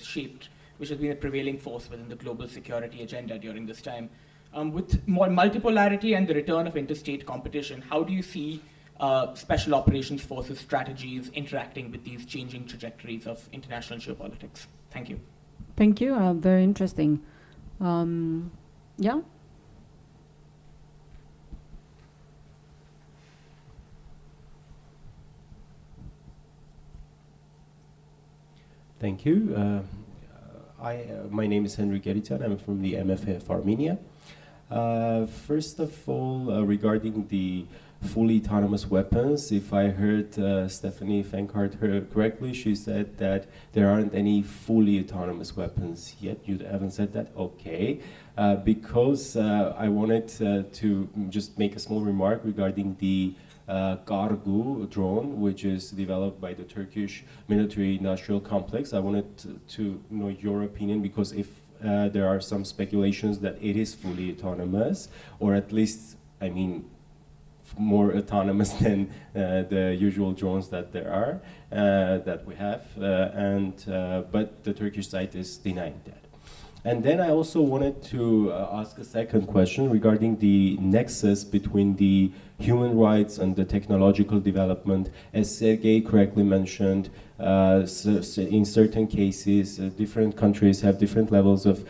been a prevailing force within the global security agenda during this time. With more multipolarity and the return of interstate competition, how do you see special operations forces strategies interacting with these changing trajectories of international geopolitics? Thank you. Thank you. Very interesting. Yeah. Thank you. My name is Henry Geritan. I'm from the MFA of Armenia. First of all, regarding the fully autonomous weapons, if I heard Stephanie Fenkart correctly, she said that there aren't any fully autonomous weapons yet. You haven't said that? Okay. Because I wanted to just make a small remark regarding the Kargu drone, which is developed by the Turkish military-industrial complex. I wanted to know your opinion, because if there are some speculations that it is fully autonomous, or at least, I mean, more autonomous than the usual drones that there are, that we have, but the Turkish side is denying that. And then I also wanted to ask a second question regarding the nexus between the human rights and the technological development. As Sergei correctly mentioned, in certain cases, different countries have different levels of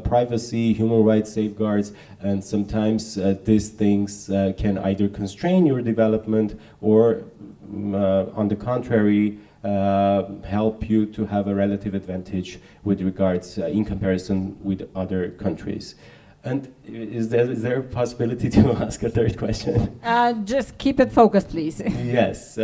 privacy, human rights safeguards, and sometimes these things can either constrain your development or, on the contrary, help you to have a relative advantage with regards in comparison with other countries. And is there a possibility to ask a third question? Just keep it focused, please. Yes,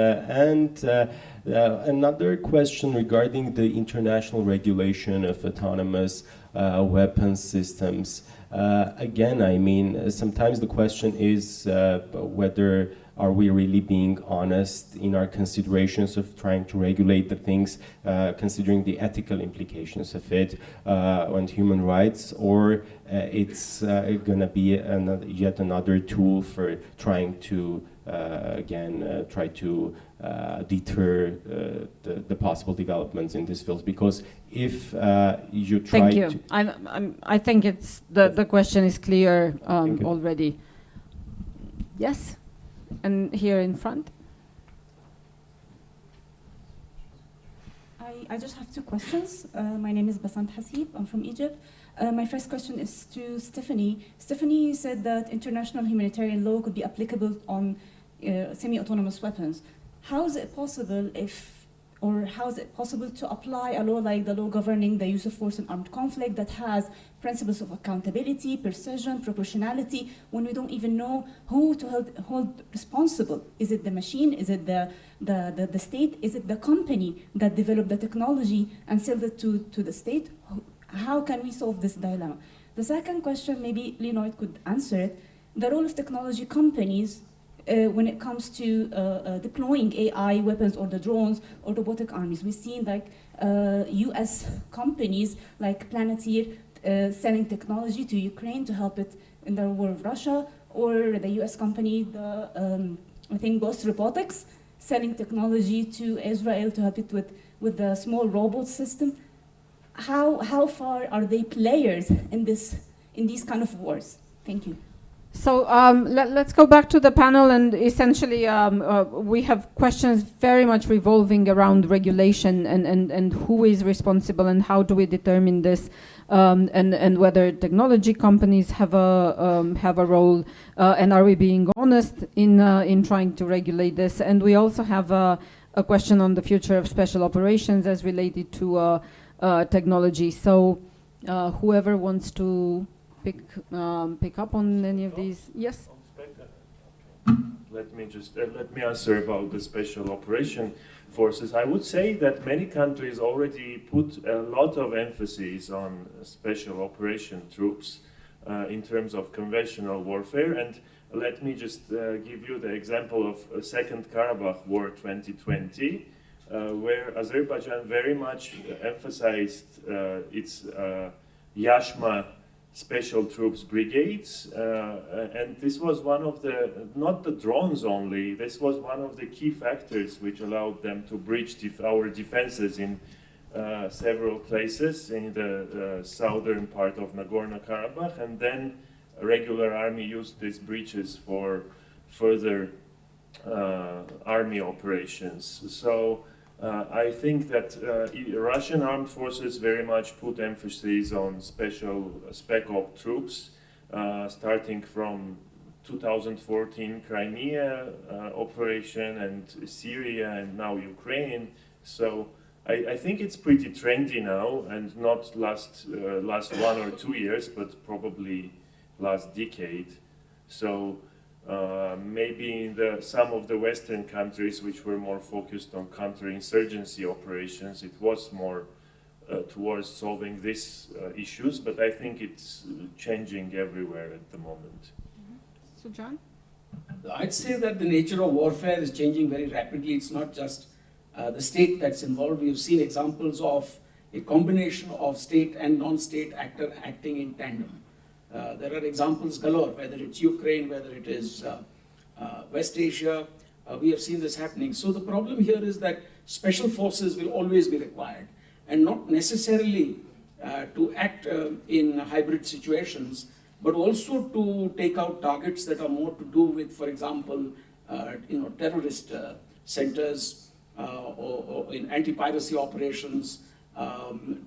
another question regarding the international regulation of autonomous weapons systems. Again, I mean, sometimes the question is whether are we really being honest in our considerations of trying to regulate the things, considering the ethical implications of it on human rights, or it's gonna be yet another tool for trying to try to deter the possible developments in this field? Because if you try Thank you. I think it's the question is clear already. Yes, and here in front. I just have 2 questions. My name is Basant Hasib. I'm from Egypt. My first question is to Stephanie. Stephanie said that international humanitarian law could be applicable on semi-autonomous weapons. How is it possible to apply a law like the law governing the use of force in armed conflict that has principles of accountability, precision, proportionality, when we don't even know who to hold responsible? Is it the machine? Is it the state? Is it the company that developed the technology and sold it to the state? How can we solve this dilemma? The second question, maybe Leonid could answer it, the role of technology companies when it comes to deploying AI weapons or the drones or robotic armies. We've seen like US companies like Planeteer selling technology to Ukraine to help it in the war with Russia, or the US company, I think Ghost Robotics, selling technology to Israel to help it with the small robot system. How far are they players in these kind of wars? Thank you. So let's go back to the panel, and essentially we have questions very much revolving around regulation and who is responsible and how do we determine this, and whether technology companies have a role, and are we being honest in trying to regulate this. And we also have a question on the future of special operations as related to technology. So whoever wants to pick up on any of these? Yes. Let me answer about the special operation forces. I would say that many countries already put a lot of emphasis on special operation troops in terms of conventional warfare. And let me just give you the example of Second Karabakh War 2020, where Azerbaijan very much emphasized its Yashma special troops brigades, and this was one of the, not the drones only, this was one of the key factors which allowed them to breach our defenses in several places in the southern part of Nagorno-Karabakh, and then a regular army used these breaches for further army operations. So I think that Russian armed forces very much put emphasis on special spec op troops, starting from 2014 Crimea operation and Syria and now Ukraine. So I think it's pretty trendy now, and not last 1 or 2 years, but probably last decade. So maybe in some of the Western countries which were more focused on counterinsurgency operations, it was more towards solving these issues, but I think it's changing everywhere at the moment. Sujan? I'd say that the nature of warfare is changing very rapidly. It's not just the state that's involved. We've seen examples of a combination of state and non-state actor acting in tandem. There are examples galore, whether it's Ukraine, whether it is West Asia, we have seen this happening. So the problem here is that special forces will always be required, and not necessarily to act in hybrid situations, but also to take out targets that are more to do with, for example, terrorist centers or in anti-piracy operations,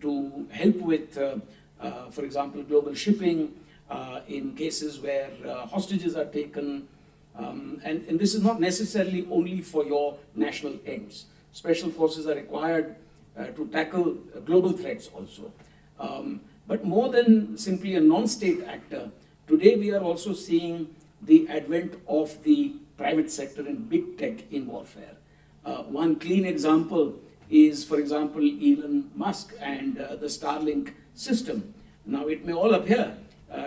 to help with, for example, global shipping, in cases where hostages are taken, and this is not necessarily only for your national ends. Special forces are required to tackle global threats also. But more than simply a non-state actor, today we are also seeing the advent of the private sector and big tech in warfare. One clean example is, for example, Elon Musk and the Starlink system. Now, it may all appear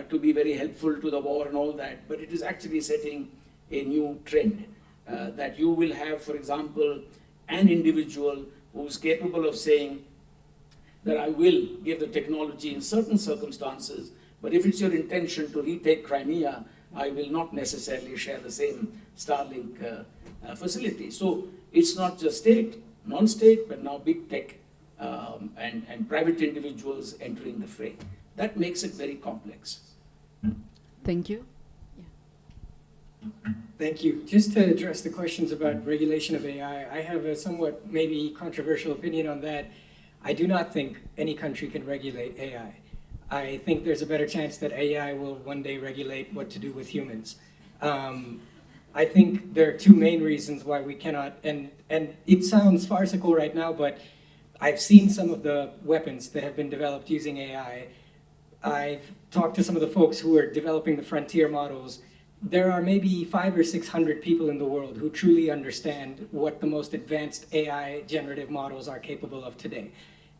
to be very helpful to the war and all that, but it is actually setting a new trend, that you will have, for example, an individual who is capable of saying that I will give the technology in certain circumstances, but if it's your intention to retake Crimea, I will not necessarily share the same Starlink facility. So it's not just state, non-state, but now big tech and private individuals entering the fray. That makes it very complex. Thank you. Thank you. Just to address the questions about regulation of AI, I have a somewhat maybe controversial opinion on that. I do not think any country can regulate AI. I think there's a better chance that AI will one day regulate what to do with humans. I think there are two main reasons why we cannot, and it sounds farcical right now, but I've seen some of the weapons that have been developed using AI. I've talked to some of the folks who are developing the frontier models. There are maybe 500 or 600 people in the world who truly understand what the most advanced AI generative models are capable of today.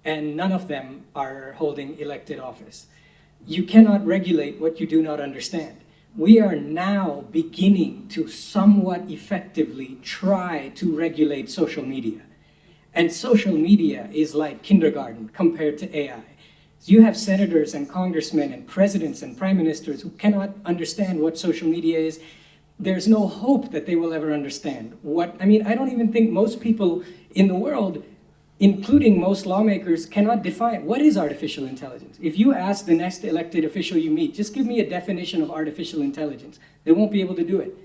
And none of them are holding elected office. You cannot regulate what you do not understand. We are now beginning to somewhat effectively try to regulate social media. And social media is like kindergarten compared to AI. So you have senators and congressmen and presidents and prime ministers who cannot understand what social media is. There's no hope that they will ever understand what, I don't even think most people in the world including most lawmakers, cannot define what is artificial intelligence. If you ask the next elected official you meet, just give me a definition of artificial intelligence, they won't be able to do it.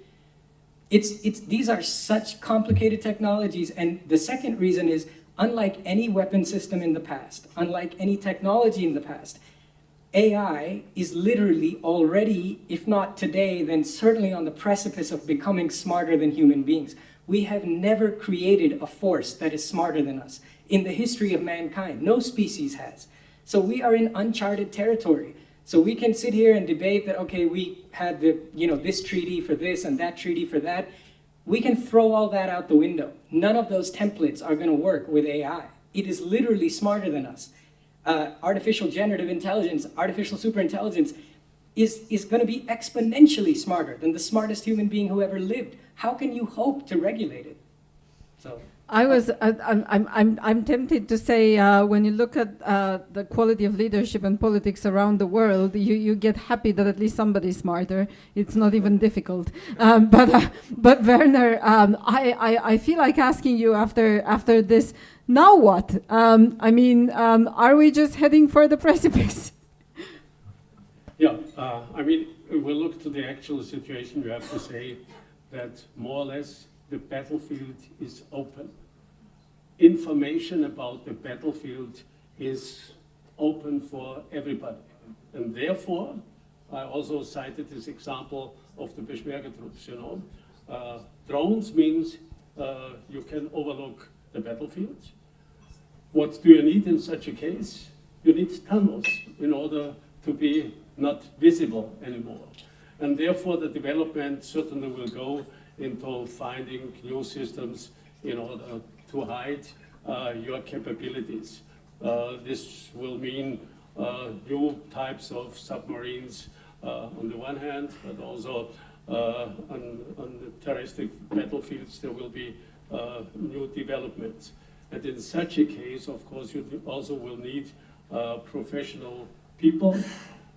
These are such complicated technologies, and the second reason is, unlike any weapon system in the past, unlike any technology in the past, AI is literally already, if not today, then certainly on the precipice of becoming smarter than human beings. We have never created a force that is smarter than us in the history of mankind. No species has. So we are in uncharted territory. So we can sit here and debate that, okay, we had this treaty for this and that treaty for that. We can throw all that out the window. None of those templates are going to work with AI. It is literally smarter than us. Artificial generative intelligence, artificial superintelligence is going to be exponentially smarter than the smartest human being who ever lived. How can you hope to regulate it? So I'm tempted to say when you look at the quality of leadership and politics around the world, you get happy that at least somebody's smarter. It's not even difficult. But Werner, I feel like asking you after this. Now what? Are we just heading for the precipice? Yeah, if we look to the actual situation, you have to say that more or less the battlefield is open. Information about the battlefield is open for everybody. And therefore, I also cited this example of the Peshmerga troops, Drones means you can overlook the battlefield. What do you need in such a case? You need tunnels in order to be not visible anymore. And therefore the development certainly will go into finding new systems in order to hide your capabilities. This will mean new types of submarines on the one hand, but also on the terrestrial battlefields there will be new developments. And in such a case, of course, you also will need professional people,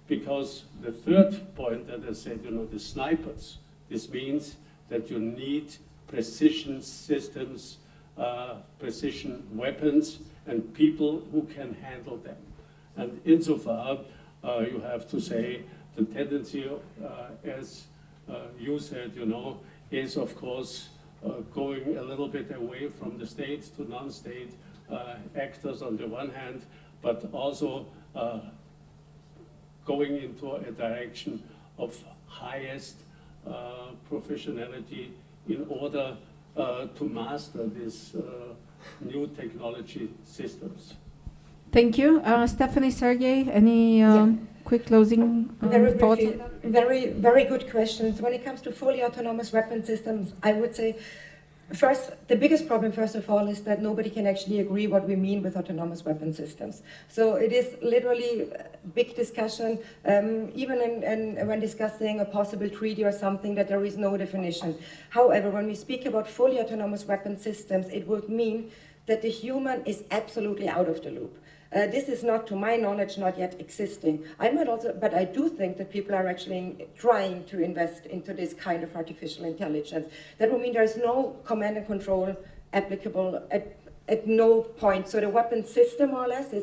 because the third point that I said, the snipers, this means that you need precision systems, precision weapons, and people who can handle them. And insofar, you have to say the tendency, as you said, is of course going a little bit away from the state to non-state actors on the one hand, but also going into a direction of highest professionality in order to master these new technology systems. Thank you. Stephanie, Sergey, any quick closing Very thoughts? briefly, very good questions. When it comes to fully autonomous weapon systems, I would say, the biggest problem, first of all, is that nobody can actually agree what we mean with autonomous weapon systems. So it is literally a big discussion, even when discussing a possible treaty or something, that there is no definition. However, when we speak about fully autonomous weapon systems, it would mean that the human is absolutely out of the loop. This is not, to my knowledge, not yet existing. But I do think that people are actually trying to invest into this kind of artificial intelligence. That would mean there is no command and control applicable at no point. So the weapon system, more or less,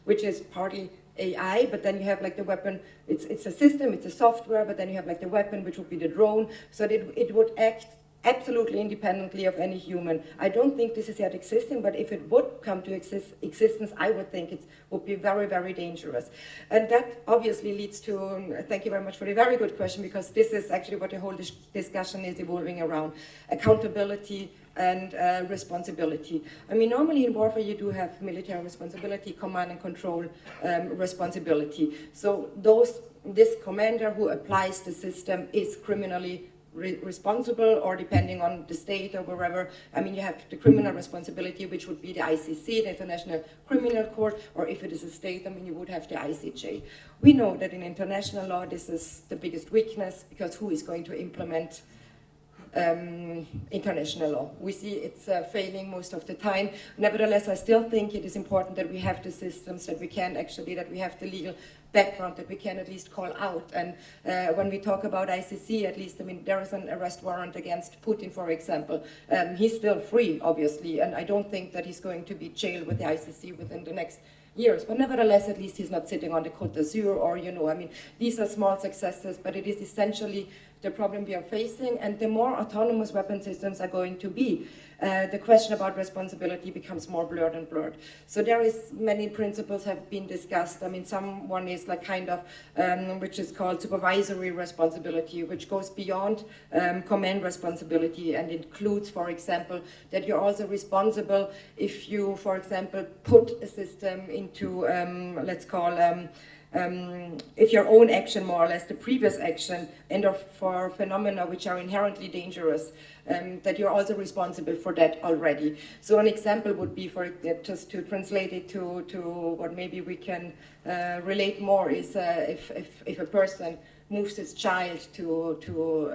which is partly AI, but then you have like the weapon, it's a system, it's a software, but then you have like the weapon, which would be the drone, so that it would act absolutely independently of any human. I don't think this is yet existing, but if it would come to existence, I would think it would be very, very dangerous. And that obviously leads to, thank you very much for the very good question, because this is actually what the whole discussion is evolving around, accountability and responsibility. Normally in warfare you do have military responsibility, command and control responsibility. So this commander who applies the system is criminally responsible, or depending on the state or wherever, you have the criminal responsibility, which would be the ICC, the International Criminal Court, or if it is a state, you would have the ICJ. We know that in international law, this is the biggest weakness, because who is going to implement international law. We see it's failing most of the time. Nevertheless, I still think it is important that we have the systems, that we can actually, that we have the legal background, that we can at least call out. And when we talk about ICC, at least, I mean, there is an arrest warrant against Putin, for example. He's still free, obviously, and I don't think that he's going to be jailed with the ICC within the next years. But nevertheless, at least he's not sitting on the Côte d'Azur, or, you know, I mean, these are small successes, but it is essentially the problem we are facing. And the more autonomous weapon systems are going to be, the question about responsibility becomes more blurred and blurred. So there is many principles have been discussed. I mean, one is like kind of, which is called supervisory responsibility, which goes beyond command responsibility and includes, for example, that you're also responsible if you, for example, put a system into, let's call, if your own action, more or less, the previous action, and for phenomena which are inherently dangerous, that you're also responsible for that already. So an example would be, for just to translate it to what maybe we can relate more, is if a person moves his child to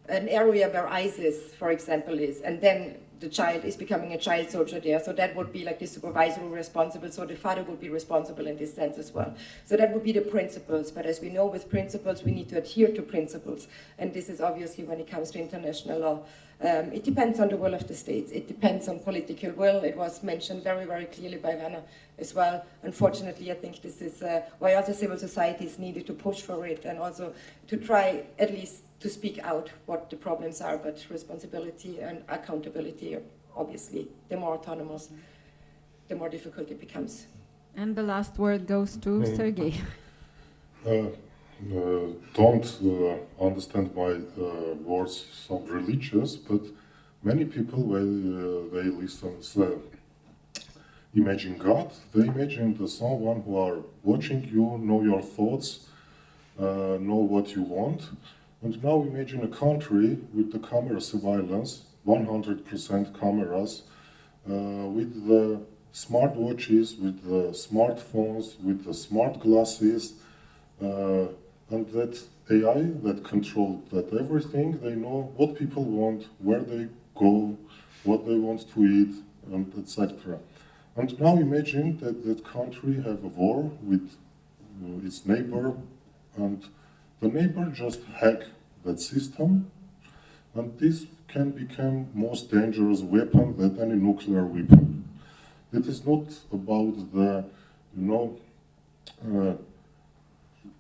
an area where ISIS, for example, is, and then the child is becoming a child soldier there. So that would be like the supervisory responsible. So the father would be responsible in this sense as well. So that would be the principles. But as we know, with principles, we need to adhere to principles. And this is obviously when it comes to international law. It depends on the will of the states. It depends on political will. It was mentioned very, very clearly by Werner as well. Unfortunately, I think this is why also civil society is needed to push for it, and also to try at least to speak out what the problems are. But responsibility and accountability, obviously, the more autonomous, the more difficult it becomes. And the last word goes to Sergey. Don't understand my words so religious, but many people, when they listen, imagine God, they imagine the someone who are watching you, know your thoughts, know what you want. And now imagine a country with the camera surveillance, 100% cameras, with the smart watches, with the smartphones, with the smart glasses, and that AI that control that everything. They know what people want, where they go, what they want to eat, and etc. And now imagine that that country have a war with its neighbor, and the neighbor just hack that system, and this can become most dangerous weapon than any nuclear weapon. It is not about the,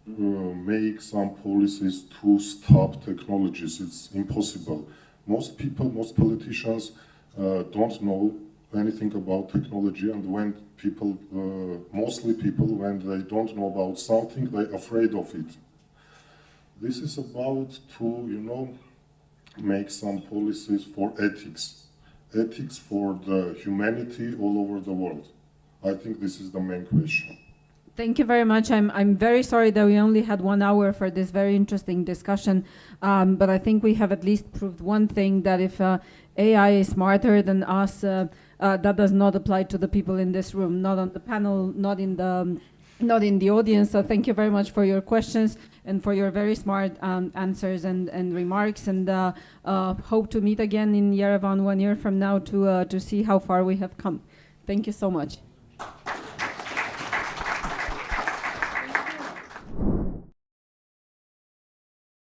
make some policies to stop technologies. It's impossible. Most people, most politicians don't know anything about technology, and when people, mostly people, when they don't know about something, they're afraid of it. This is about to, make some policies for ethics. Ethics for the humanity all over the world. I think this is the main question. Thank you very much. I'm very sorry that we only had 1 hour for this very interesting discussion, but I think we have at least proved one thing, that if AI is smarter than us, that does not apply to the people in this room, not on the panel, not in the audience. So thank you very much for your questions and for your very smart answers and remarks, and hope to meet again in Yerevan 1 year from now to see how far we have come. Thank you so much.